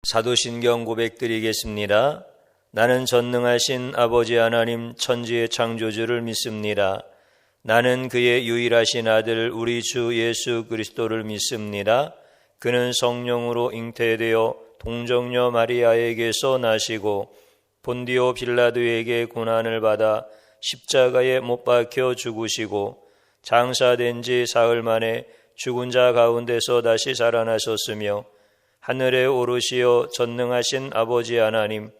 사도신경 고백드리겠습니다. 나는 전능하신 아버지 하나님 천지의 창조주를 믿습니다. 나는 그의 유일하신 아들 우리 주 예수 그리스도를 믿습니다. 그는 성령으로 잉태되어 동정녀 마리아에게서 나시고 본디오 빌라도에게 고난을 받아 십자가에 못 박혀 죽으시고 장사된 지 사흘 만에 죽은 자 가운데서 다시 살아나셨으며 하늘에 오르시어 전능하신 아버지 하나님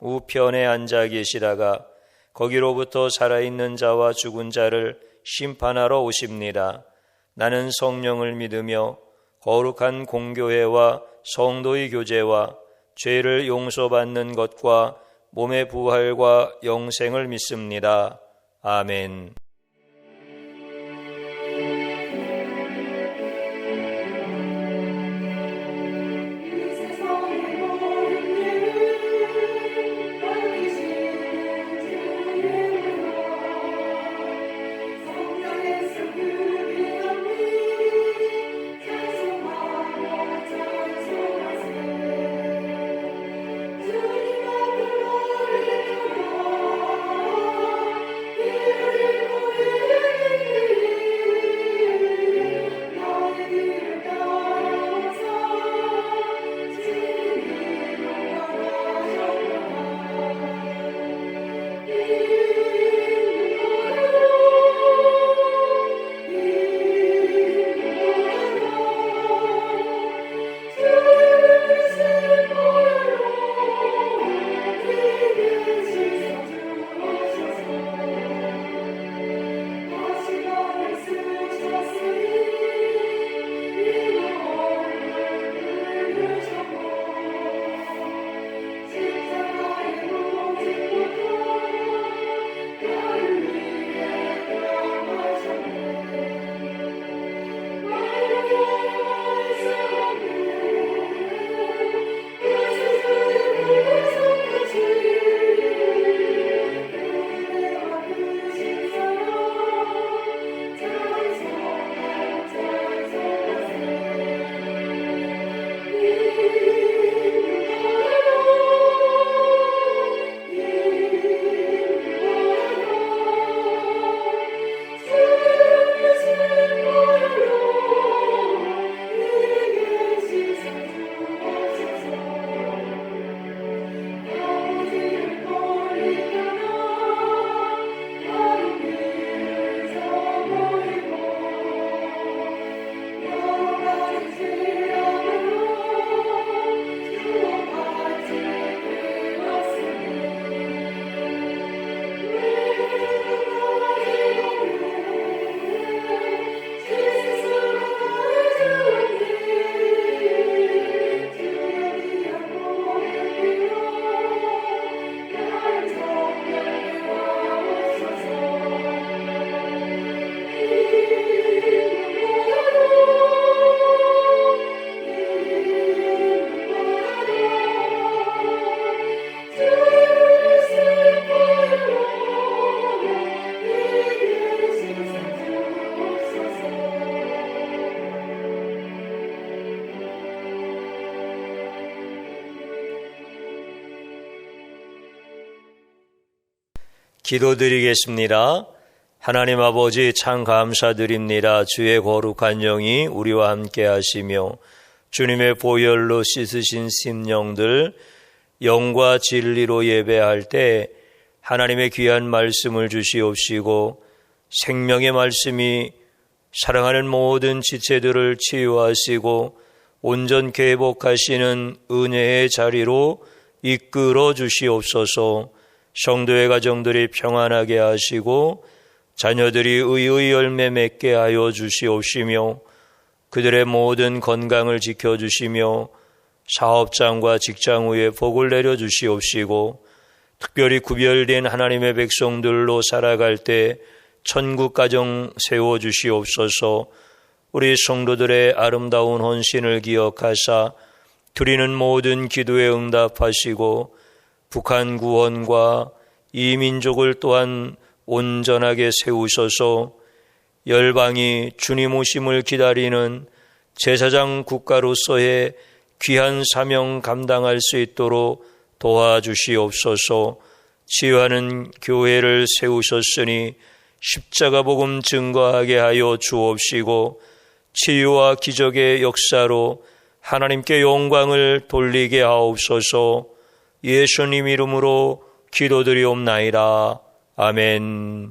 우편에 앉아 계시다가 거기로부터 살아있는 자와 죽은 자를 심판하러 오십니다. 나는 성령을 믿으며 거룩한 공교회와 성도의 교제와 죄를 용서받는 것과 몸의 부활과 영생을 믿습니다. 아멘. 기도드리겠습니다. 하나님 아버지 참 감사드립니다. 주의 거룩한 영이 우리와 함께 하시며 주님의 보혈로 씻으신 심령들 영과 진리로 예배할 때 하나님의 귀한 말씀을 주시옵시고 생명의 말씀이 사랑하는 모든 지체들을 치유하시고 온전케 회복하시는 은혜의 자리로 이끌어 주시옵소서. 성도의 가정들이 평안하게 하시고 자녀들이 의의 열매 맺게 하여 주시옵시며 그들의 모든 건강을 지켜주시며 사업장과 직장 위에 복을 내려 주시옵시고 특별히 구별된 하나님의 백성들로 살아갈 때 천국 가정 세워 주시옵소서. 우리 성도들의 아름다운 헌신을 기억하사 드리는 모든 기도에 응답하시고 북한 구원과 이 민족을 또한 온전하게 세우셔서 열방이 주님 오심을 기다리는 제사장 국가로서의 귀한 사명 감당할 수 있도록 도와주시옵소서. 치유하는 교회를 세우셨으니 십자가 복음 증거하게 하여 주옵시고 치유와 기적의 역사로 하나님께 영광을 돌리게 하옵소서. 예수님 이름으로 기도드리옵나이다. 아멘.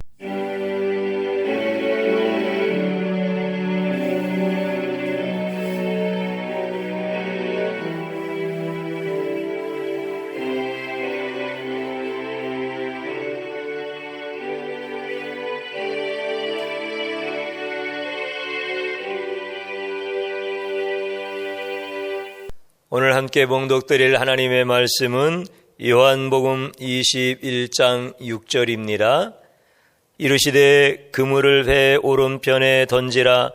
오늘 함께 봉독드릴 하나님의 말씀은 요한복음 21장 6절입니다. 이르시되 그물을 배 오른편에 던지라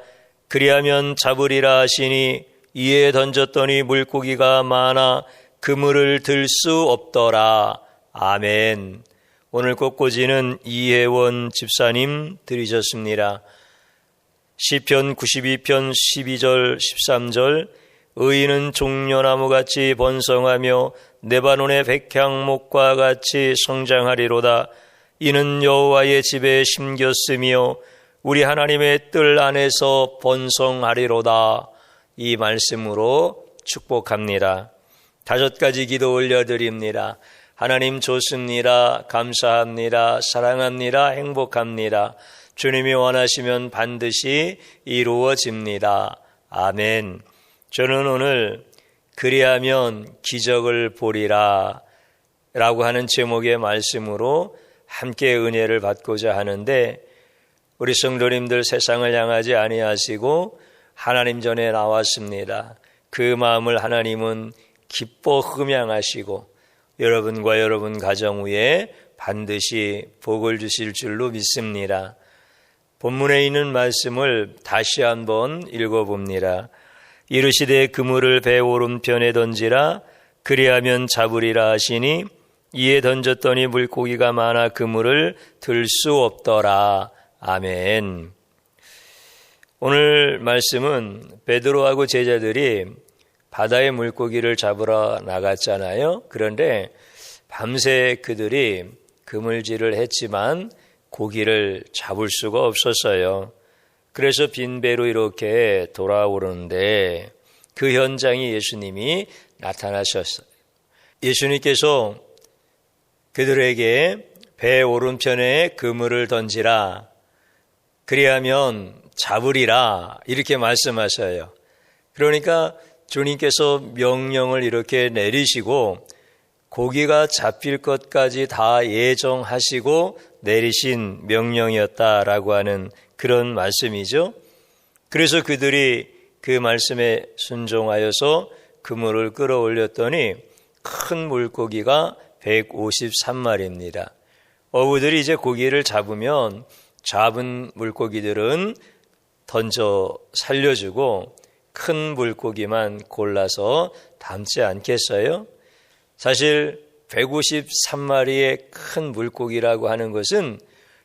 그리하면 잡으리라 하시니 이에 던졌더니 물고기가 많아 그물을 들 수 없더라. 아멘. 오늘 꽃꽂이는 이혜원 집사님 들으셨습니다. 시편 92편 12절 13절 의인은 종려나무같이 번성하며 레바논의 백향목과 같이 성장하리로다. 이는 여호와의 집에 심겼으며 우리 하나님의 뜰 안에서 번성하리로다. 이 말씀으로 축복합니다. 5가지 기도 올려드립니다. 하나님 좋습니다. 감사합니다. 사랑합니다. 행복합니다. 주님이 원하시면 반드시 이루어집니다. 아멘. 저는 오늘 그리하면 기적을 보리라 라고 하는 제목의 말씀으로 함께 은혜를 받고자 하는데, 우리 성도님들 세상을 향하지 아니하시고 하나님 전에 나왔습니다. 그 마음을 하나님은 기뻐 흠양하시고 여러분과 여러분 가정 위에 반드시 복을 주실 줄로 믿습니다. 본문에 있는 말씀을 다시 한번 읽어봅니다. 이르시되 그물을 배 오른편에 던지라 그리하면 잡으리라 하시니 이에 던졌더니 물고기가 많아 그물을 들 수 없더라. 아멘. 오늘 말씀은 베드로하고 제자들이 바다의 물고기를 잡으러 나갔잖아요. 그런데 밤새 그들이 그물질을 했지만 고기를 잡을 수가 없었어요. 그래서 빈 배로 이렇게 돌아오는데 그 현장에 예수님이 나타나셨어요. 예수님께서 그들에게 배 오른편에 그물을 던지라 그리하면 잡으리라 이렇게 말씀하셔요. 그러니까 주님께서 명령을 이렇게 내리시고 고기가 잡힐 것까지 다 예정하시고 내리신 명령이었다라고 하는 그런 말씀이죠. 그래서 그들이 그 말씀에 순종하여서 그물을 끌어올렸더니 큰 물고기가 153마리입니다. 어부들이 이제 고기를 잡으면 잡은 물고기들은 던져 살려주고 큰 물고기만 골라서 담지 않겠어요? 사실 153마리의 큰 물고기라고 하는 것은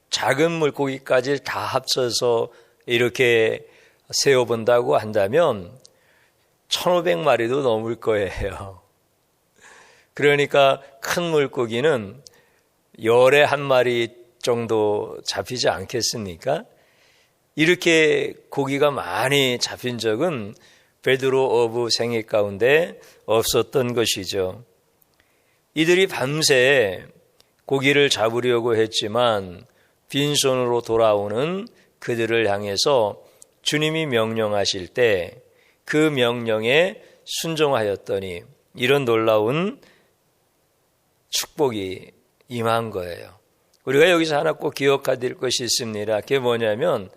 작은 물고기까지 다 합쳐서 이렇게 세어본다고 한다면 1500마리도 넘을 거예요. 그러니까 큰 물고기는 열에 한 마리 정도 잡히지 않겠습니까? 이렇게 고기가 많이 잡힌 적은 베드로 어부 생애 가운데 없었던 것이죠. 이들이 밤새 고기를 잡으려고 했지만 빈손으로 돌아오는 그들을 향해서 주님이 명령하실 때 그 명령에 순종하였더니 이런 놀라운 축복이 임한 거예요. 우리가 여기서 하나 꼭 기억해야 될 것이 있습니다. 그게 뭐냐면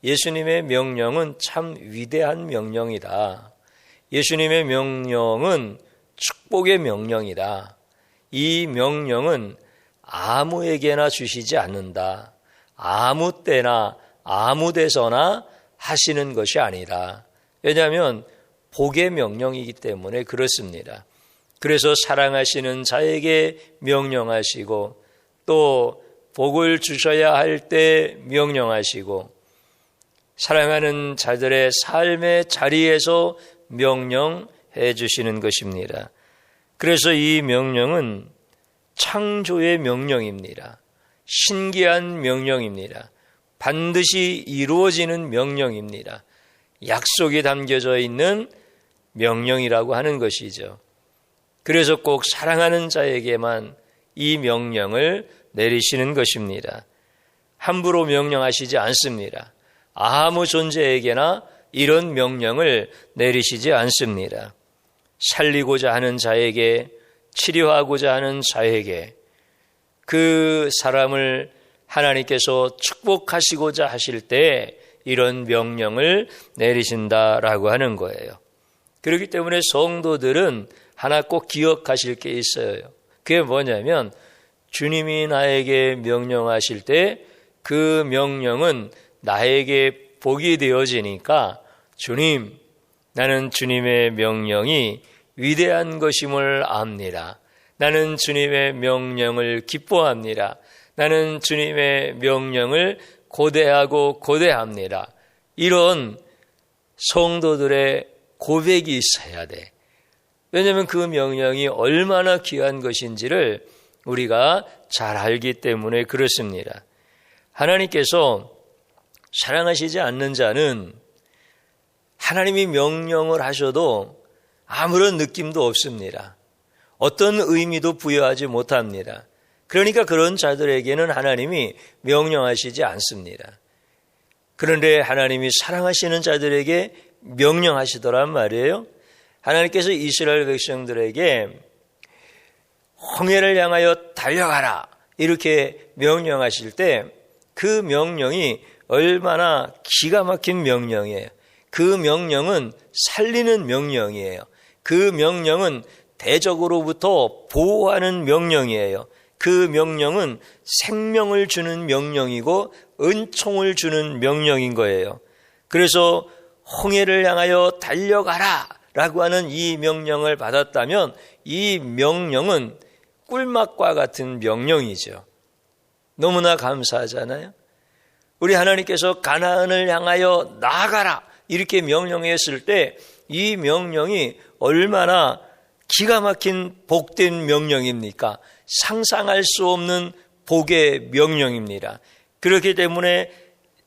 예수님의 명령은 참 위대한 명령이다. 예수님의 명령은 축복의 명령이다. 이 명령은 아무에게나 주시지 않는다. 아무 때나 아무 데서나 하시는 것이 아니다. 왜냐하면 복의 명령이기 때문에 그렇습니다. 그래서 사랑하시는 자에게 명령하시고 또 복을 주셔야 할 때 명령하시고 사랑하는 자들의 삶의 자리에서 명령해 해 주시는 것입니다. 그래서 이 명령은 창조의 명령입니다. 신기한 명령입니다. 반드시 이루어지는 명령입니다. 약속이 담겨져 있는 명령이라고 하는 것이죠. 그래서 꼭 사랑하는 자에게만 이 명령을 내리시는 것입니다. 함부로 명령하시지 않습니다. 아무 존재에게나 이런 명령을 내리시지 않습니다. 살리고자 하는 자에게, 치료하고자 하는 자에게 그 사람을 하나님께서 축복하시고자 하실 때 이런 명령을 내리신다라고 하는 거예요. 그렇기 때문에 성도들은 하나 꼭 기억하실 게 있어요. 그게 뭐냐면 주님이 나에게 명령하실 때 그 명령은 나에게 복이 되어지니까 주님, 나는 주님의 명령이 위대한 것임을 압니다. 나는 주님의 명령을 기뻐합니다. 나는 주님의 명령을 고대하고 고대합니다. 이런 성도들의 고백이 있어야 돼. 왜냐하면 그 명령이 얼마나 귀한 것인지를 우리가 잘 알기 때문에 그렇습니다. 하나님께서 사랑하시지 않는 자는 하나님이 명령을 하셔도 아무런 느낌도 없습니다. 어떤 의미도 부여하지 못합니다. 그러니까 그런 자들에게는 하나님이 명령하시지 않습니다. 그런데 하나님이 사랑하시는 자들에게 명령하시더란 말이에요. 하나님께서 이스라엘 백성들에게 홍해를 향하여 달려가라 이렇게 명령하실 때 그 명령이 얼마나 기가 막힌 명령이에요. 그 명령은 살리는 명령이에요. 그 명령은 대적으로부터 보호하는 명령이에요. 그 명령은 생명을 주는 명령이고 은총을 주는 명령인 거예요. 그래서 홍해를 향하여 달려가라 라고 하는 이 명령을 받았다면 이 명령은 꿀맛과 같은 명령이죠. 너무나 감사하잖아요. 우리 하나님께서 가나안을 향하여 나아가라 이렇게 명령했을 때 이 명령이 얼마나 기가 막힌 복된 명령입니까? 상상할 수 없는 복의 명령입니다. 그렇기 때문에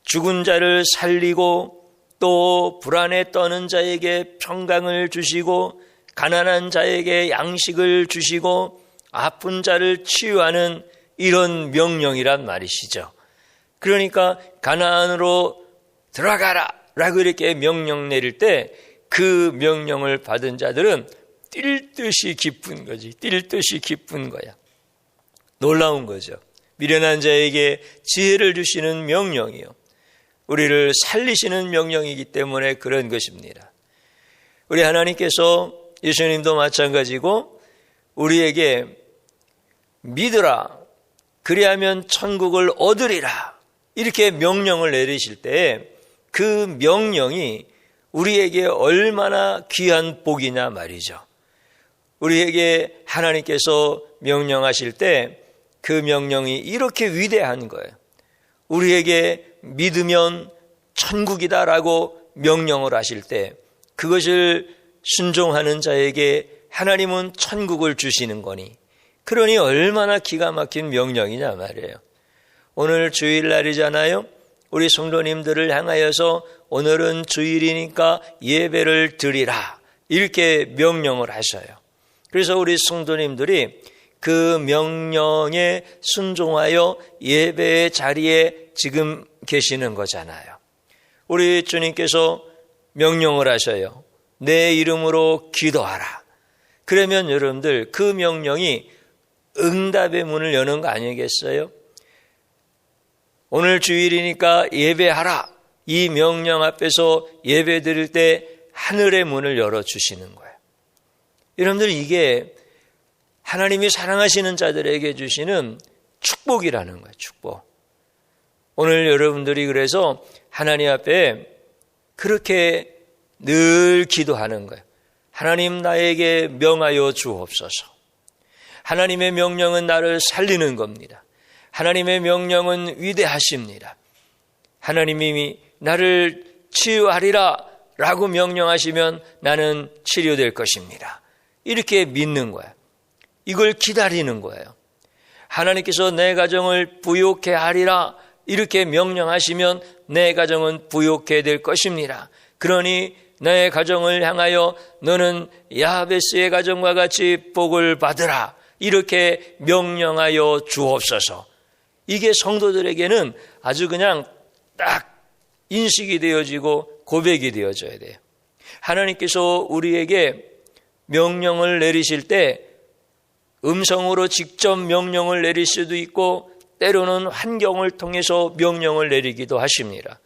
죽은 자를 살리고 또 불안에 떠는 자에게 평강을 주시고 가난한 자에게 양식을 주시고 아픈 자를 치유하는 이런 명령이란 말이시죠. 그러니까 가나안으로 들어가라 라고 이렇게 명령 내릴 때 그 명령을 받은 자들은 뛸 듯이 기쁜 거지. 뛸 듯이 기쁜 거야. 놀라운 거죠. 미련한 자에게 지혜를 주시는 명령이요. 우리를 살리시는 명령이기 때문에 그런 것입니다. 우리 하나님께서 예수님도 마찬가지고 우리에게 믿으라. 그리하면 천국을 얻으리라. 이렇게 명령을 내리실 때 그 명령이 우리에게 얼마나 귀한 복이냐 말이죠. 우리에게 하나님께서 명령하실 때 그 명령이 이렇게 위대한 거예요. 우리에게 믿으면 천국이다라고 명령을 하실 때 그것을 순종하는 자에게 하나님은 천국을 주시는 거니 그러니 얼마나 기가 막힌 명령이냐 말이에요. 오늘 주일날이잖아요. 우리 성도님들을 향하여서 오늘은 주일이니까 예배를 드리라 이렇게 명령을 하셔요. 그래서 우리 성도님들이 그 명령에 순종하여 예배의 자리에 지금 계시는 거잖아요. 우리 주님께서 명령을 하셔요. 내 이름으로 기도하라. 그러면 여러분들 그 명령이 응답의 문을 여는 거 아니겠어요? 오늘 주일이니까 예배하라. 이 명령 앞에서 예배 드릴 때 하늘의 문을 열어주시는 거예요. 여러분들 이게 하나님이 사랑하시는 자들에게 주시는 축복이라는 거예요. 축복. 오늘 여러분들이 그래서 하나님 앞에 그렇게 늘 기도하는 거예요. 하나님 나에게 명하여 주옵소서. 하나님의 명령은 나를 살리는 겁니다. 하나님의 명령은 위대하십니다. 하나님이 나를 치유하리라 라고 명령하시면 나는 치료될 것입니다. 이렇게 믿는 거야. 이걸 기다리는 거예요. 하나님께서 내 가정을 부욕해 하리라 이렇게 명령하시면 내 가정은 부욕해 될 것입니다. 그러니 내 가정을 향하여 너는 야베스의 가정과 같이 복을 받으라 이렇게 명령하여 주옵소서. 이게 성도들에게는 아주 그냥 딱 인식이 되어지고 고백이 되어져야 돼요. 하나님께서 우리에게 명령을 내리실 때 음성으로 직접 명령을 내릴 수도 있고 때로는 환경을 통해서 명령을 내리기도 하십니다.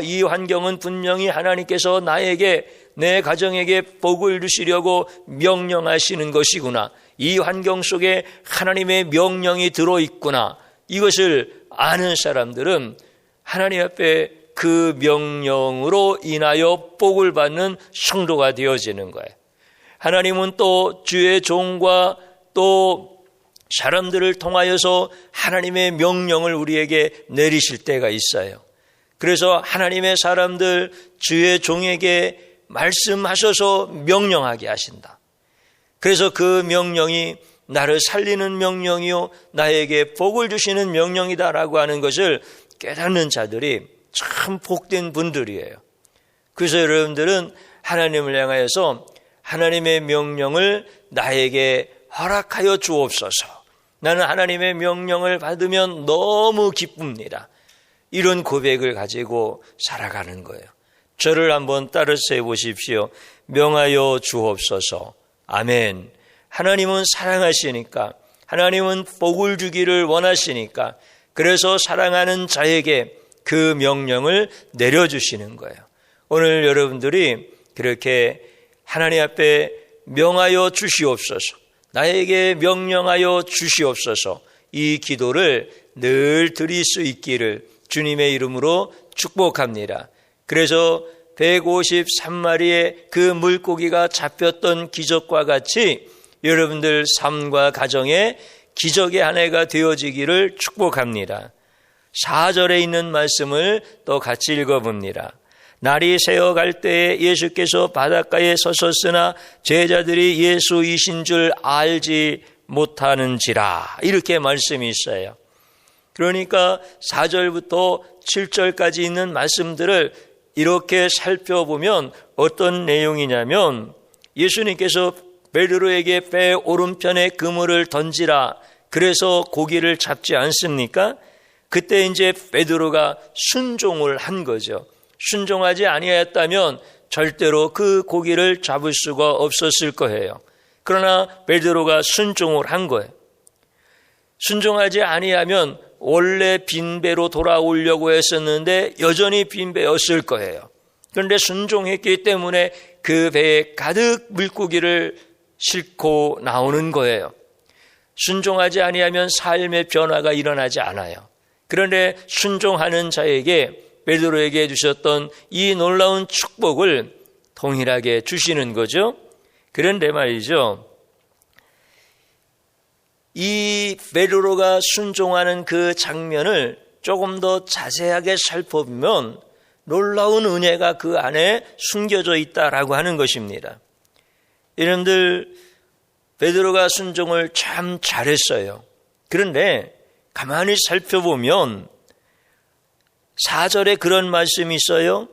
이 환경은 분명히 하나님께서 나에게 내 가정에게 복을 주시려고 명령하시는 것이구나. 이 환경 속에 하나님의 명령이 들어있구나. 이것을 아는 사람들은 하나님 앞에 그 명령으로 인하여 복을 받는 성도가 되어지는 거예요. 하나님은 또 주의 종과 또 사람들을 통하여서 하나님의 명령을 우리에게 내리실 때가 있어요. 그래서 하나님의 사람들 주의 종에게 말씀하셔서 명령하게 하신다. 그래서 그 명령이 나를 살리는 명령이요 나에게 복을 주시는 명령이다라고 하는 것을 깨닫는 자들이 참 복된 분들이에요. 그래서 여러분들은 하나님을 향하여서 하나님의 명령을 나에게 허락하여 주옵소서. 나는 하나님의 명령을 받으면 너무 기쁩니다. 이런 고백을 가지고 살아가는 거예요. 저를 한번 따라서 해보십시오. 명하여 주옵소서. 아멘. 하나님은 사랑하시니까, 하나님은 복을 주기를 원하시니까, 그래서 사랑하는 자에게 그 명령을 내려주시는 거예요. 오늘 여러분들이 그렇게 하나님 앞에 명하여 주시옵소서, 나에게 명령하여 주시옵소서, 이 기도를 늘 드릴 수 있기를 주님의 이름으로 축복합니다. 그래서 153마리의 그 물고기가 잡혔던 기적과 같이 여러분들 삶과 가정에 기적의 한 해가 되어지기를 축복합니다. 4절에 있는 말씀을 또 같이 읽어봅니다. 날이 새어갈 때에 예수께서 바닷가에 서셨으나 제자들이 예수이신 줄 알지 못하는지라, 이렇게 말씀이 있어요. 그러니까 4절부터 7절까지 있는 말씀들을 이렇게 살펴보면 어떤 내용이냐면, 예수님께서 베드로에게 배 오른편에 그물을 던지라 그래서 고기를 잡지 않습니까? 그때 이제 베드로가 순종을 한 거죠. 순종하지 아니하였다면 절대로 그 고기를 잡을 수가 없었을 거예요. 그러나 베드로가 순종을 한 거예요. 순종하지 아니하면 원래 빈배로 돌아오려고 했었는데 여전히 빈배였을 거예요. 그런데 순종했기 때문에 그 배에 가득 물고기를 싣고 나오는 거예요. 순종하지 아니하면 삶의 변화가 일어나지 않아요. 그런데 순종하는 자에게, 베드로에게 주셨던 이 놀라운 축복을 동일하게 주시는 거죠. 그런데 말이죠, 이 베드로가 순종하는 그 장면을 조금 더 자세하게 살펴보면 놀라운 은혜가 그 안에 숨겨져 있다라고 하는 것입니다. 여러분들, 베드로가 순종을 참 잘했어요. 그런데 가만히 살펴보면 4절에 그런 말씀이 있어요.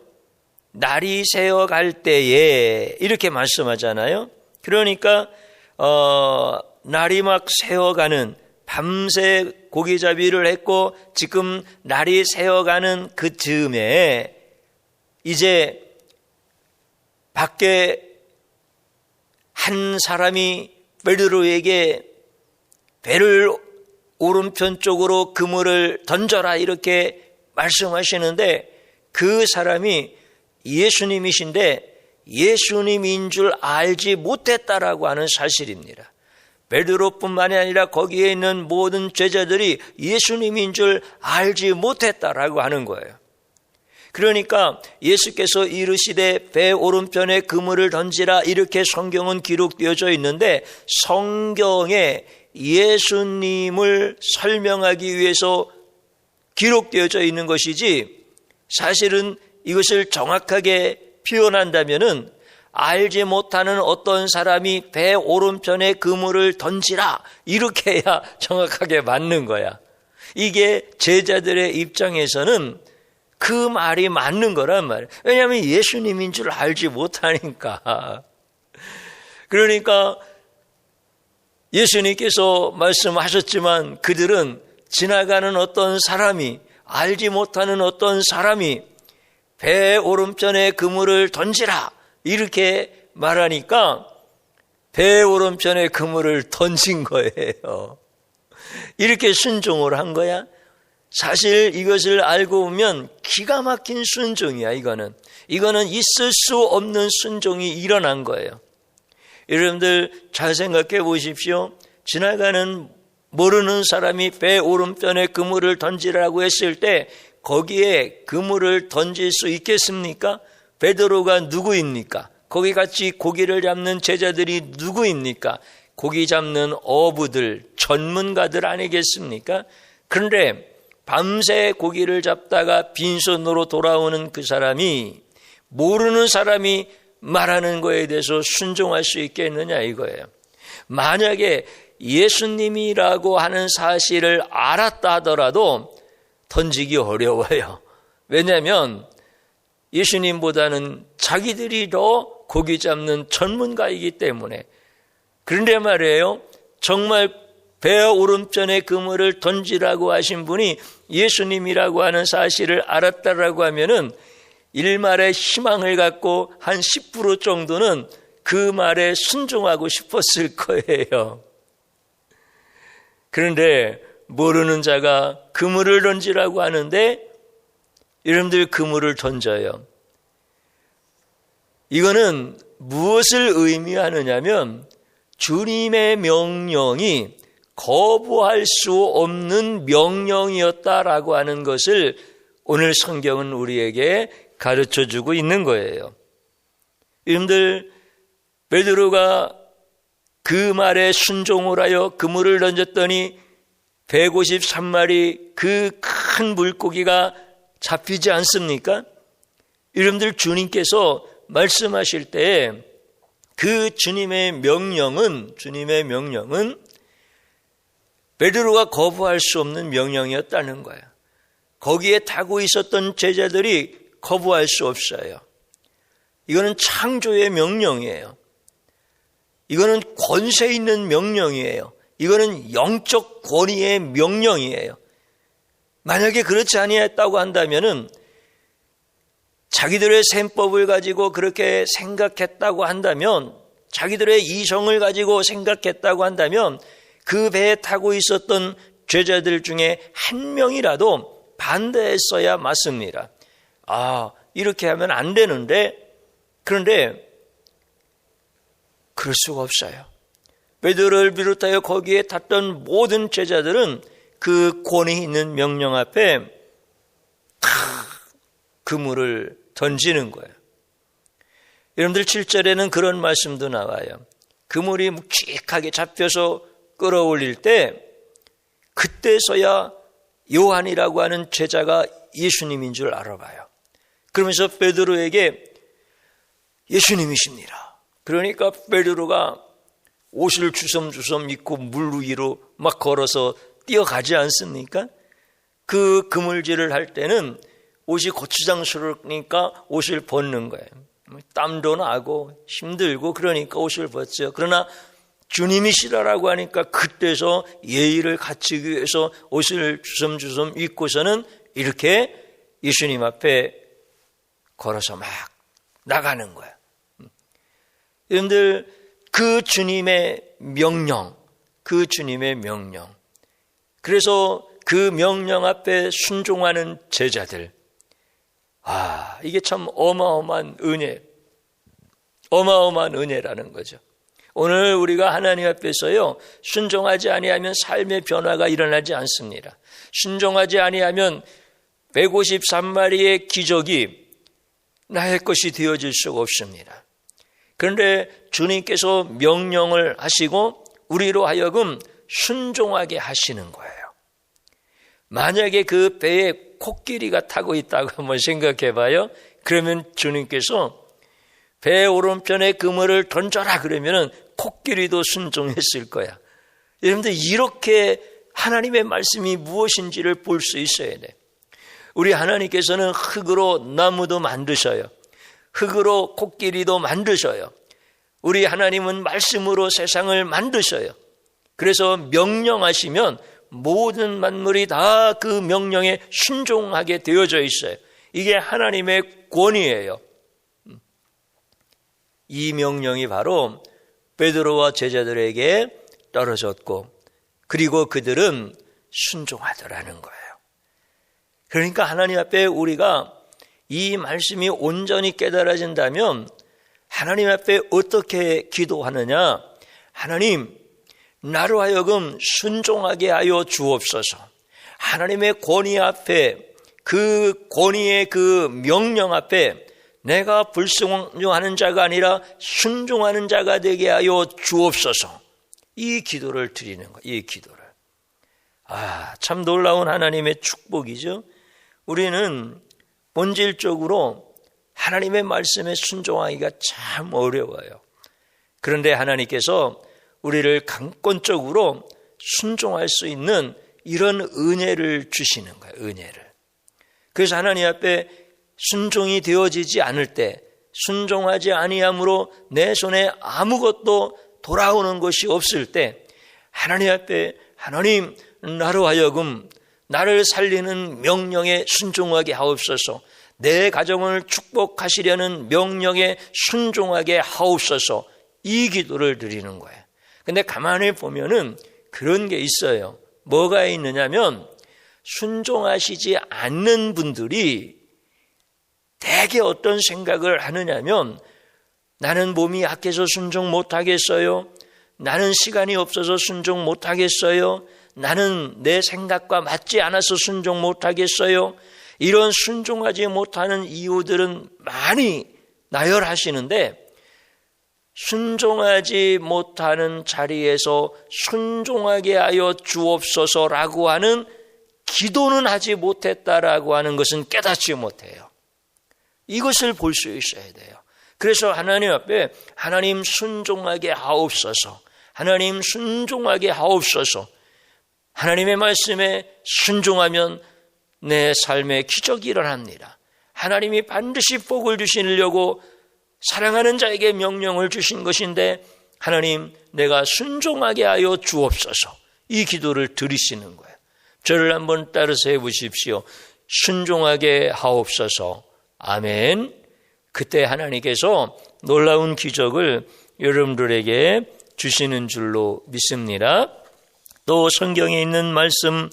날이 새어갈 때에, 이렇게 말씀하잖아요. 그러니까 날이 막 새어가는, 밤새 고기잡이를 했고 지금 날이 새어가는 그 즈음에 이제 밖에 한 사람이 베드로에게 배를 오른편 쪽으로 그물을 던져라 이렇게 말씀하시는데, 그 사람이 예수님이신데 예수님인 줄 알지 못했다라고 하는 사실입니다. 베드로뿐만이 아니라 거기에 있는 모든 제자들이 예수님인 줄 알지 못했다라고 하는 거예요. 그러니까 예수께서 이르시되 배 오른편에 그물을 던지라, 이렇게 성경은 기록되어져 있는데, 성경에 예수님을 설명하기 위해서 기록되어져 있는 것이지 사실은 이것을 정확하게 표현한다면은 알지 못하는 어떤 사람이 배 오른편에 그물을 던지라, 이렇게 해야 정확하게 맞는 거야. 이게 제자들의 입장에서는 그 말이 맞는 거란 말이에요. 왜냐하면 예수님인 줄 알지 못하니까. 그러니까 예수님께서 말씀하셨지만 그들은 지나가는 어떤 사람이, 알지 못하는 어떤 사람이 배 오른편에 그물을 던지라, 이렇게 말하니까 배 오른편에 그물을 던진 거예요. 이렇게 순종을 한 거야. 사실 이것을 알고 보면 기가 막힌 순종이야. 이거는 있을 수 없는 순종이 일어난 거예요. 여러분들 잘 생각해 보십시오. 지나가는 모르는 사람이 배 오른편에 그물을 던지라고 했을 때 거기에 그물을 던질 수 있겠습니까? 베드로가 누구입니까? 거기 같이 고기를 잡는 제자들이 누구입니까? 고기 잡는 어부들, 전문가들 아니겠습니까? 그런데 밤새 고기를 잡다가 빈손으로 돌아오는 그 사람이, 모르는 사람이 말하는 거에 대해서 순종할 수 있겠느냐 이거예요. 만약에 예수님이라고 하는 사실을 알았다 하더라도 던지기 어려워요. 왜냐하면 예수님보다는 자기들이 더 고기 잡는 전문가이기 때문에. 그런데 말이에요, 정말 배 오른편에 그물을 던지라고 하신 분이 예수님이라고 하는 사실을 알았다라고 하면은 일말의 희망을 갖고 한 10% 정도는 그 말에 순종하고 싶었을 거예요. 그런데 모르는 자가 그물을 던지라고 하는데 여러분들 그물을 던져요. 이거는 무엇을 의미하느냐면 주님의 명령이 거부할 수 없는 명령이었다라고 하는 것을 오늘 성경은 우리에게 가르쳐주고 있는 거예요. 여러분들, 베드로가 그 말에 순종을 하여 그물을 던졌더니 153마리 그 큰 물고기가 잡히지 않습니까? 여러분들, 주님께서 말씀하실 때 그 주님의 명령은 베드로가 거부할 수 없는 명령이었다는 거예요. 거기에 타고 있었던 제자들이 거부할 수 없어요. 이거는 창조의 명령이에요. 이거는 권세 있는 명령이에요. 이거는 영적 권위의 명령이에요. 만약에 그렇지 아니했다고 한다면은, 자기들의 셈법을 가지고 그렇게 생각했다고 한다면, 자기들의 이성을 가지고 생각했다고 한다면 그 배에 타고 있었던 제자들 중에 한 명이라도 반대했어야 맞습니다. 이렇게 하면 안 되는데, 그런데 그럴 수가 없어요. 베드로를 비롯하여 거기에 탔던 모든 제자들은 그 권위 있는 명령 앞에 다 그물을 던지는 거예요. 여러분들 7절에는 그런 말씀도 나와요. 그물이 묵직하게 잡혀서 끌어올릴 때 그때서야 요한이라고 하는 제자가 예수님인 줄 알아봐요. 그러면서 베드로에게 예수님이십니다. 그러니까 베드로가 옷을 주섬주섬 입고 물 위로 막 걸어서 뛰어가지 않습니까? 그 그물질을 할 때는 옷이 고추장스러우니까 옷을 벗는 거예요. 땀도 나고 힘들고 그러니까 옷을 벗죠. 그러나 주님이시라고 하니까 그때서 예의를 갖추기 위해서 옷을 주섬주섬 입고서는 이렇게 예수님 앞에 걸어서 막 나가는 거예요. 여러분들, 그 주님의 명령, 그래서 그 명령 앞에 순종하는 제자들, 이게 참 어마어마한 은혜라는 거죠. 오늘 우리가 하나님 앞에서요, 순종하지 아니하면 삶의 변화가 일어나지 않습니다. 순종하지 아니하면 153마리의 기적이 나의 것이 되어질 수가 없습니다. 그런데 주님께서 명령을 하시고 우리로 하여금 순종하게 하시는 거예요. 만약에 그 배에 코끼리가 타고 있다고 한번 생각해 봐요. 그러면 주님께서 배 오른편에 그물을 던져라 그러면은 코끼리도 순종했을 거야. 여러분들, 이렇게 하나님의 말씀이 무엇인지를 볼 수 있어야 돼. 우리 하나님께서는 흙으로 나무도 만드셔요. 흙으로 코끼리도 만드셔요. 우리 하나님은 말씀으로 세상을 만드셔요. 그래서 명령하시면 모든 만물이 다 그 명령에 순종하게 되어져 있어요. 이게 하나님의 권위예요. 이 명령이 바로 베드로와 제자들에게 떨어졌고, 그리고 그들은 순종하더라는 거예요. 그러니까 하나님 앞에 우리가 이 말씀이 온전히 깨달아진다면 하나님 앞에 어떻게 기도하느냐? 하나님, 나로 하여금 순종하게 하여 주옵소서. 하나님의 권위 앞에, 그 권위의 그 명령 앞에 내가 불순종하는 자가 아니라 순종하는 자가 되게 하여 주옵소서. 이 기도를 드리는 거예요. 이 기도를. 참 놀라운 하나님의 축복이죠. 우리는 본질적으로 하나님의 말씀에 순종하기가 참 어려워요. 그런데 하나님께서 우리를 강권적으로 순종할 수 있는 이런 은혜를 주시는 거예요. 은혜를. 그래서 하나님 앞에 순종이 되어지지 않을 때, 순종하지 아니함으로 내 손에 아무것도 돌아오는 것이 없을 때, 하나님 앞에 하나님, 나로 하여금 나를 살리는 명령에 순종하게 하옵소서. 내 가정을 축복하시려는 명령에 순종하게 하옵소서. 이 기도를 드리는 거예요. 근데 가만히 보면은 그런 게 있어요. 뭐가 있느냐면, 순종하시지 않는 분들이 대개 어떤 생각을 하느냐면, 나는 몸이 약해서 순종 못하겠어요. 나는 시간이 없어서 순종 못하겠어요. 나는 내 생각과 맞지 않아서 순종 못하겠어요. 이런 순종하지 못하는 이유들은 많이 나열하시는데, 순종하지 못하는 자리에서 순종하게 하여 주옵소서라고 하는 기도는 하지 못했다라고 하는 것은 깨닫지 못해요. 이것을 볼 수 있어야 돼요. 그래서 하나님 앞에 하나님 순종하게 하옵소서, 하나님 순종하게 하옵소서. 하나님의 말씀에 순종하면 내 삶에 기적이 일어납니다. 하나님이 반드시 복을 주시려고 사랑하는 자에게 명령을 주신 것인데, 하나님, 내가 순종하게 하여 주옵소서. 이 기도를 드리시는 거예요. 저를 한번 따라서 해보십시오. 순종하게 하옵소서. 아멘. 그때 하나님께서 놀라운 기적을 여러분들에게 주시는 줄로 믿습니다. 또 성경에 있는 말씀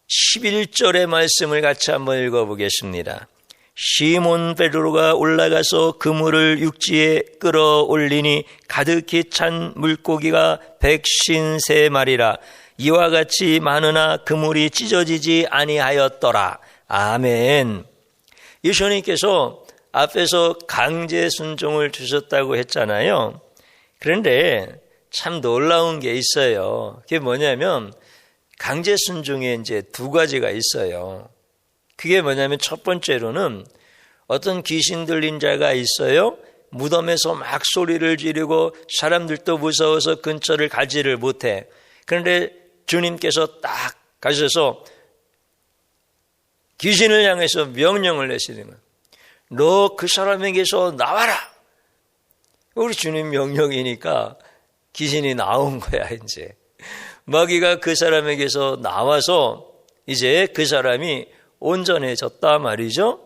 11절의 말씀을 같이 한번 읽어보겠습니다. 시몬 베드로가 올라가서 그물을 육지에 끌어올리니 가득히 찬 물고기가 153마리라. 이와 같이 많으나 그물이 찢어지지 아니하였더라. 아멘. 예수님께서 앞에서 강제 순종을 주셨다고 했잖아요. 그런데 참 놀라운 게 있어요. 그게 뭐냐면, 강제 순종에 이제 두 가지가 있어요. 그게 뭐냐면, 첫 번째로는 어떤 귀신 들린 자가 있어요. 무덤에서 막 소리를 지르고 사람들도 무서워서 근처를 가지를 못해. 그런데 주님께서 딱 가셔서 귀신을 향해서 명령을 내시는 거예요. 너 그 사람에게서 나와라. 우리 주님 명령이니까 귀신이 나온 거야. 이제 마귀가 그 사람에게서 나와서 이제 그 사람이 온전해졌다 말이죠.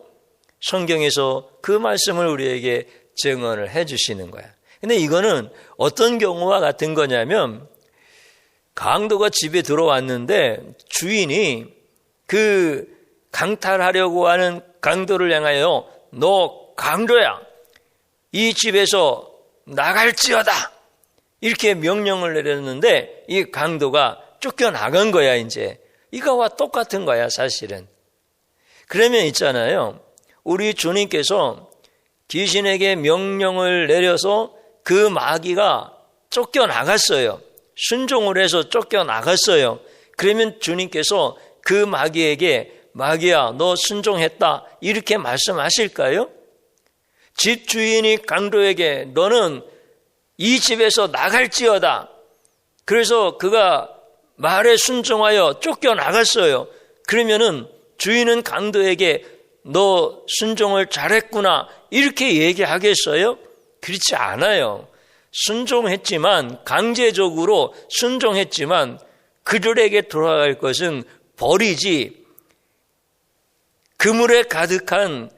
성경에서 그 말씀을 우리에게 증언을 해 주시는 거야. 근데 이거는 어떤 경우와 같은 거냐면, 강도가 집에 들어왔는데 주인이 그 강탈하려고 하는 강도를 향하여 너 강도야, 이 집에서 나갈지어다, 이렇게 명령을 내렸는데 이 강도가 쫓겨나간 거야. 이제 이거와 똑같은 거야 사실은. 그러면 있잖아요, 우리 주님께서 귀신에게 명령을 내려서 그 마귀가 쫓겨나갔어요. 순종을 해서 쫓겨나갔어요. 그러면 주님께서 그 마귀에게 마귀야 너 순종했다 이렇게 말씀하실까요? 집 주인이 강도에게 너는 이 집에서 나갈지어다. 그래서 그가 말에 순종하여 쫓겨나갔어요. 그러면은 주인은 강도에게 너 순종을 잘했구나 이렇게 얘기하겠어요? 그렇지 않아요. 순종했지만, 강제적으로 순종했지만 그들에게 돌아갈 것은 벌이지, 그물에 가득한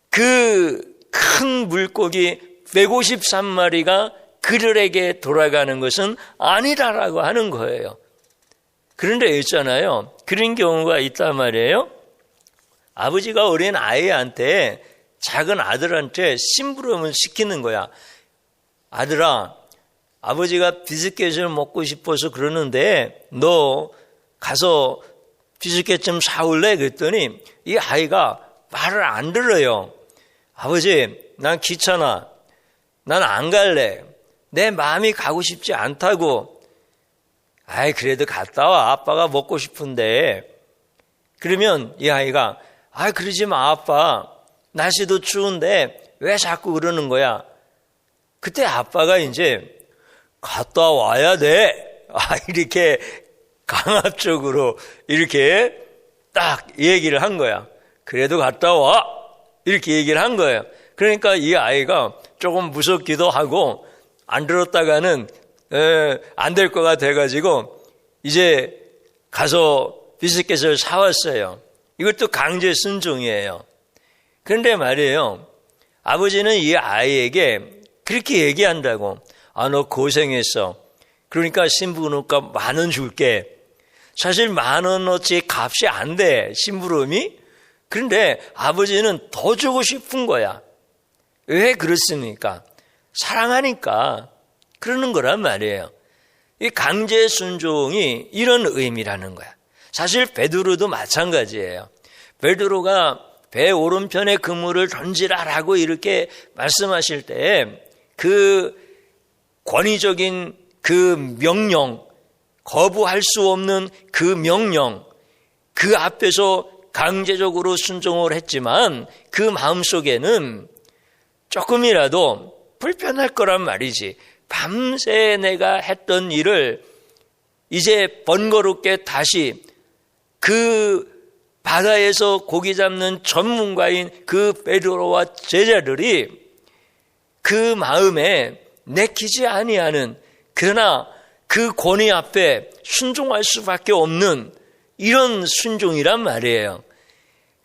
그 큰 물고기 153마리가 그들에게 돌아가는 것은 아니다라고 하는 거예요. 그런데 있잖아요, 그런 경우가 있단 말이에요. 아버지가 어린 아이한테, 작은 아들한테 심부름을 시키는 거야. 아들아, 아버지가 비스켓을 먹고 싶어서 그러는데 너 가서 비스켓 좀 사올래? 그랬더니 이 아이가 말을 안 들어요. 아버지, 난 귀찮아. 난 안 갈래. 내 마음이 가고 싶지 않다고. 아이, 그래도 갔다 와. 아빠가 먹고 싶은데. 그러면 이 아이가 그러지 마, 아빠. 날씨도 추운데 왜 자꾸 그러는 거야? 그때 아빠가 이제 갔다 와야 돼. 이렇게 강압적으로 이렇게 딱 얘기를 한 거야. 그래도 갔다 와. 이렇게 얘기를 한 거예요. 그러니까 이 아이가 조금 무섭기도 하고 안 들었다가는 안 될 거가 돼가지고 이제 가서 비스켓을 사왔어요. 이것도 강제 순종이에요. 그런데 말이에요, 아버지는 이 아이에게 그렇게 얘기한다고. 너 고생했어. 그러니까 심부름값 10,000원 줄게. 사실 10,000원어치 값이 안 돼, 심부름이. 그런데 아버지는 더 주고 싶은 거야. 왜 그렇습니까? 사랑하니까 그러는 거란 말이에요. 이 강제 순종이 이런 의미라는 거야. 사실 베드로도 마찬가지예요. 베드로가 배 오른편에 그물을 던지라라고 이렇게 말씀하실 때 그 권위적인 그 명령, 거부할 수 없는 그 명령, 그 앞에서 강제적으로 순종을 했지만 그 마음속에는 조금이라도 불편할 거란 말이지. 밤새 내가 했던 일을 이제 번거롭게 다시 그 바다에서 고기 잡는 전문가인 그 베드로와 제자들이 그 마음에 내키지 아니하는, 그러나 그 권위 앞에 순종할 수밖에 없는 이런 순종이란 말이에요.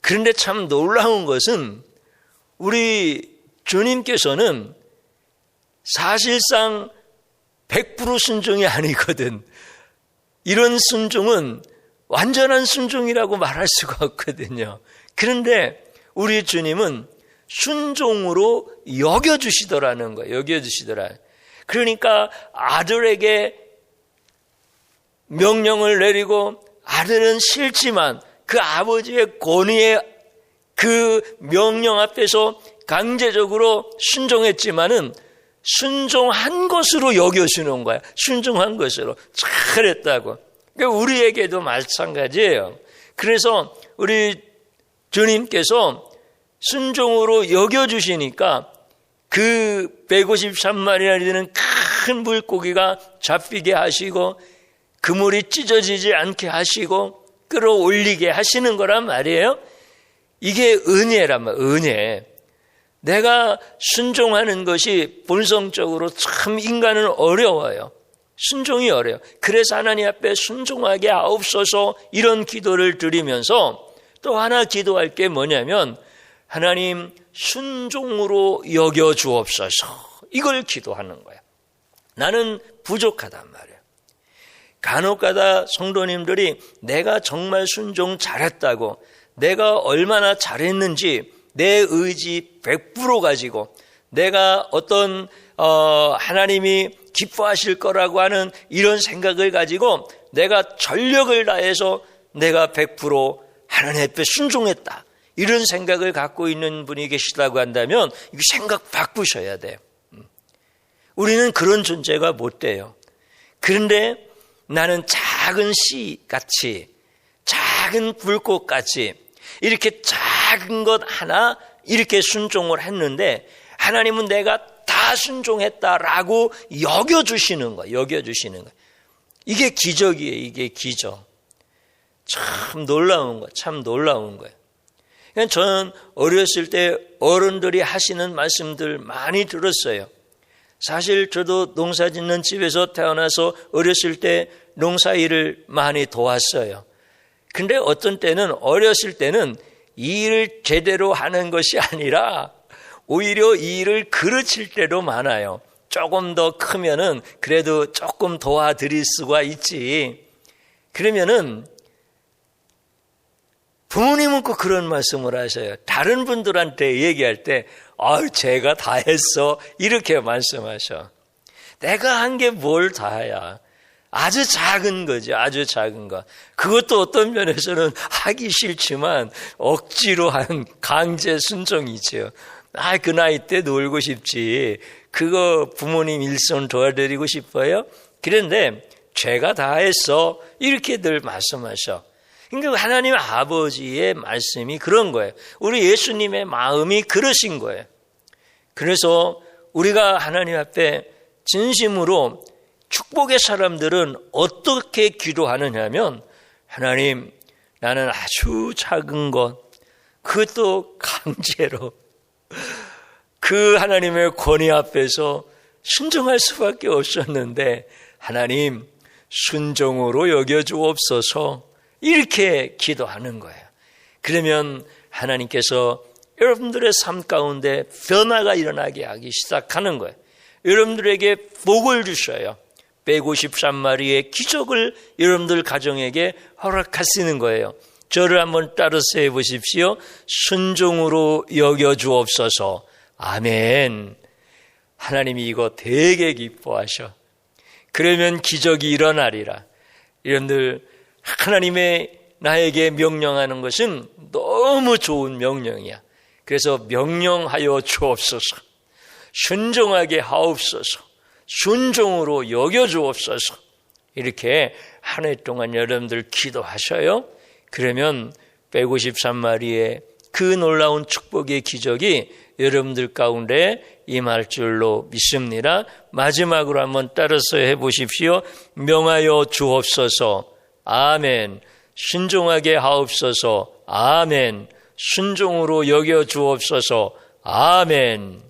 그런데 참 놀라운 것은 우리 주님께서는 사실상 100% 순종이 아니거든. 이런 순종은 완전한 순종이라고 말할 수가 없거든요. 그런데 우리 주님은 순종으로 여겨주시더라는 거예요. 여겨주시더라. 그러니까 아들에게 명령을 내리고 아들은 싫지만 그 아버지의 권위의 그 명령 앞에서 강제적으로 순종했지만은 순종한 것으로 여겨주는 거야. 순종한 것으로. 잘했다고. 그러니까 우리에게도 마찬가지예요. 그래서 우리 주님께서 순종으로 여겨주시니까 그 153마리나 되는 큰 물고기가 잡히게 하시고 그물이 찢어지지 않게 하시고 끌어올리게 하시는 거란 말이에요. 이게 은혜란 말이에요. 은혜. 내가 순종하는 것이 본성적으로 참 인간은 어려워요. 순종이 어려워요. 그래서 하나님 앞에 순종하게 하옵소서 이런 기도를 드리면서 또 하나 기도할 게 뭐냐면 하나님 순종으로 여겨주옵소서, 이걸 기도하는 거야. 나는 부족하단 말이야. 간혹가다 성도님들이 내가 정말 순종 잘했다고, 내가 얼마나 잘했는지 내 의지 100% 가지고 내가 어떤 하나님이 기뻐하실 거라고 하는 이런 생각을 가지고 내가 전력을 다해서 내가 100% 하나님 앞에 순종했다, 이런 생각을 갖고 있는 분이 계시다고 한다면 이 생각 바꾸셔야 돼요. 우리는 그런 존재가 못 돼요. 그런데 나는 작은 씨같이, 작은 불꽃같이 이렇게 작은 것 하나 이렇게 순종을 했는데 하나님은 내가 다 순종했다라고 여겨주시는 거예요. 여겨주시는 거예요. 이게 기적이에요. 이게 기적. 참 놀라운 거예요. 참 놀라운 거예요. 그러니까 저는 어렸을 때 어른들이 하시는 말씀들 많이 들었어요. 사실 저도 농사 짓는 집에서 태어나서 어렸을 때 농사일을 많이 도왔어요. 근데 어떤 때는 어렸을 때는 이 일을 제대로 하는 것이 아니라 오히려 이 일을 그르칠 때도 많아요. 조금 더 크면은 그래도 조금 도와드릴 수가 있지. 그러면은 부모님은 꼭 그런 말씀을 하셔요. 다른 분들한테 얘기할 때 제가 다 했어 이렇게 말씀하셔. 내가 한 게 뭘 다야. 아주 작은 거지. 아주 작은 거. 그것도 어떤 면에서는 하기 싫지만 억지로 한 강제 순종이죠. 그 나이 때 놀고 싶지. 그거 부모님 일손 도와드리고 싶어요? 그런데 죄가 다 했어 이렇게 늘 말씀하셔. 그러니까 하나님 아버지의 말씀이 그런 거예요. 우리 예수님의 마음이 그러신 거예요. 그래서 우리가 하나님 앞에 진심으로 축복의 사람들은 어떻게 기도하느냐 하면 하나님 나는 아주 작은 것 그것도 강제로 그 하나님의 권위 앞에서 순종할 수밖에 없었는데 하나님 순종으로 여겨주옵소서 이렇게 기도하는 거예요. 그러면 하나님께서 여러분들의 삶 가운데 변화가 일어나게 하기 시작하는 거예요. 여러분들에게 복을 주셔요. 153마리의 기적을 여러분들 가정에게 허락하시는 거예요. 저를 한번 따라서 해보십시오. 순종으로 여겨주옵소서. 아멘. 하나님이 이거 되게 기뻐하셔. 그러면 기적이 일어나리라. 여러분들 하나님의 나에게 명령하는 것은 너무 좋은 명령이야. 그래서 명령하여 주옵소서. 순종하게 하옵소서. 순종으로 여겨주옵소서. 이렇게 한 해 동안 여러분들 기도하셔요. 그러면 153마리의 그 놀라운 축복의 기적이 여러분들 가운데 임할 줄로 믿습니다. 마지막으로 한번 따라서 해보십시오. 명하여 주옵소서. 아멘. 순종하게 하옵소서. 아멘. 순종으로 여겨 주옵소서. 아멘.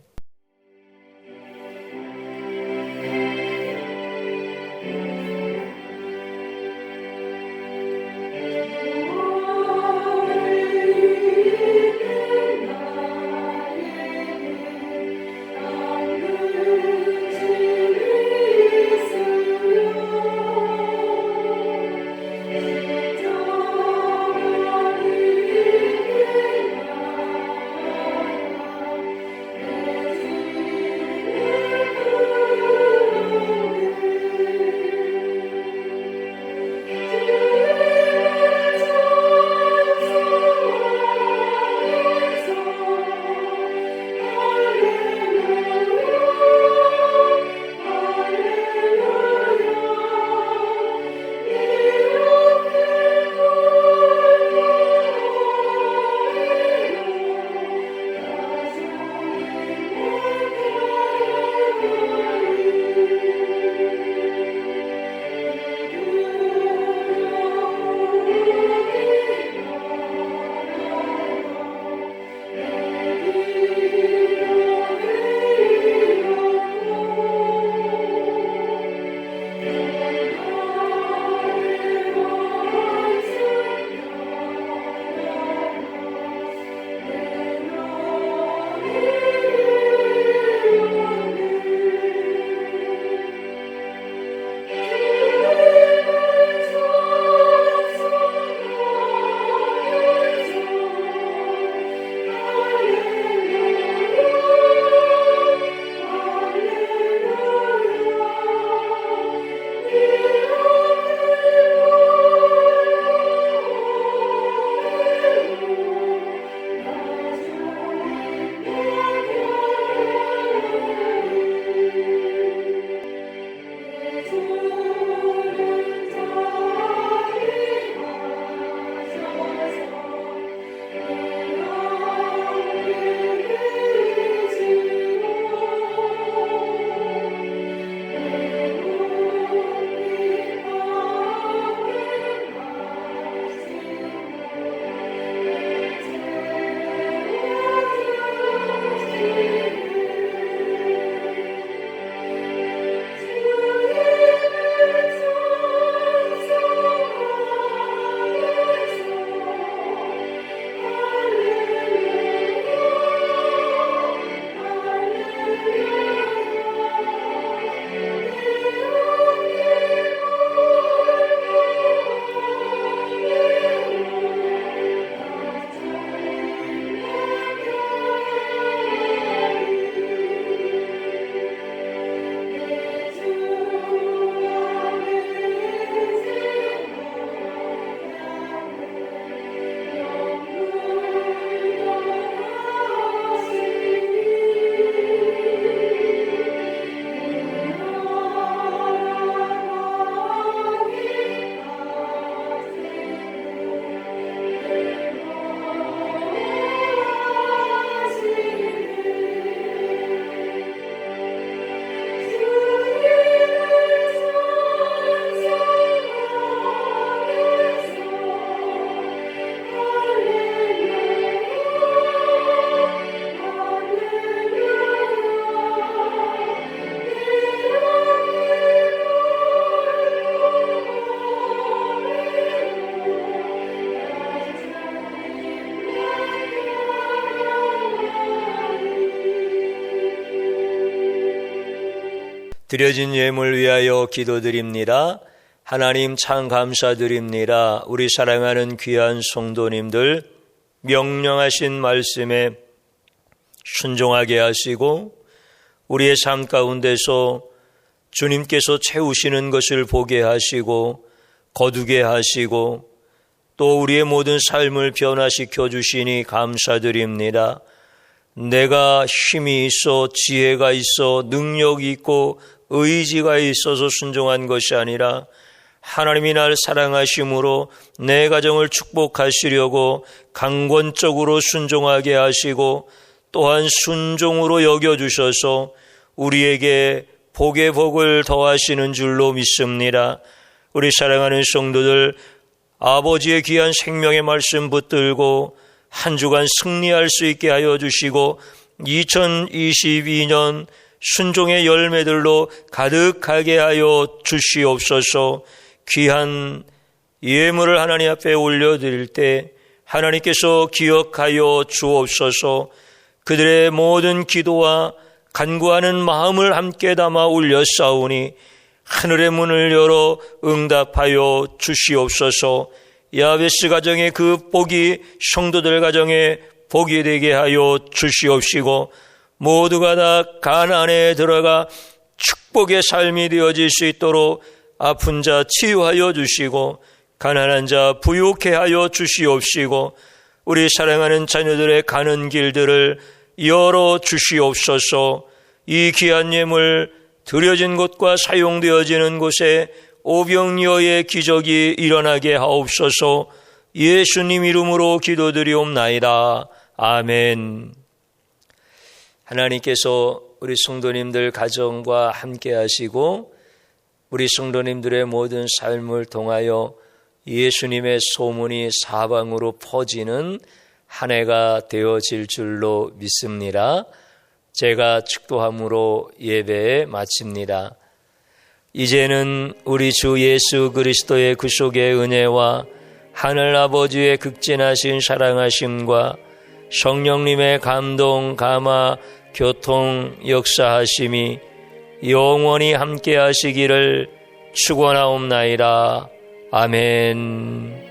드려진 예물 위하여 기도드립니다. 하나님 참 감사드립니다. 우리 사랑하는 귀한 성도님들, 명령하신 말씀에 순종하게 하시고 우리의 삶 가운데서 주님께서 채우시는 것을 보게 하시고 거두게 하시고 또 우리의 모든 삶을 변화시켜 주시니 감사드립니다. 내가 힘이 있어 지혜가 있어 능력이 있고 의지가 있어서 순종한 것이 아니라 하나님이 날 사랑하심으로 내 가정을 축복하시려고 강권적으로 순종하게 하시고 또한 순종으로 여겨주셔서 우리에게 복의 복을 더하시는 줄로 믿습니다. 우리 사랑하는 성도들, 아버지의 귀한 생명의 말씀 붙들고 한 주간 승리할 수 있게 하여 주시고 2022년 순종의 열매들로 가득하게 하여 주시옵소서. 귀한 예물을 하나님 앞에 올려드릴 때 하나님께서 기억하여 주옵소서. 그들의 모든 기도와 간구하는 마음을 함께 담아 올렸사오니 하늘의 문을 열어 응답하여 주시옵소서. 야베스 가정의 그 복이 성도들 가정에 복이 되게 하여 주시옵시고 모두가 다 가나안에 들어가 축복의 삶이 되어질 수 있도록 아픈 자 치유하여 주시고 가난한 자 부유케 하여 주시옵시고 우리 사랑하는 자녀들의 가는 길들을 열어 주시옵소서. 이 귀한 예물 드려진 곳과 사용되어지는 곳에 오병이어의 기적이 일어나게 하옵소서. 예수님 이름으로 기도드리옵나이다. 아멘. 하나님께서 우리 성도님들 가정과 함께 하시고 우리 성도님들의 모든 삶을 통하여 예수님의 소문이 사방으로 퍼지는 한 해가 되어질 줄로 믿습니다. 제가 축도함으로 예배 마칩니다. 이제는 우리 주 예수 그리스도의 구속의 은혜와 하늘아버지의 극진하신 사랑하심과 성령님의 감동, 감화, 교통, 역사하심이 영원히 함께 하시기를 축원하옵나이다. 아멘.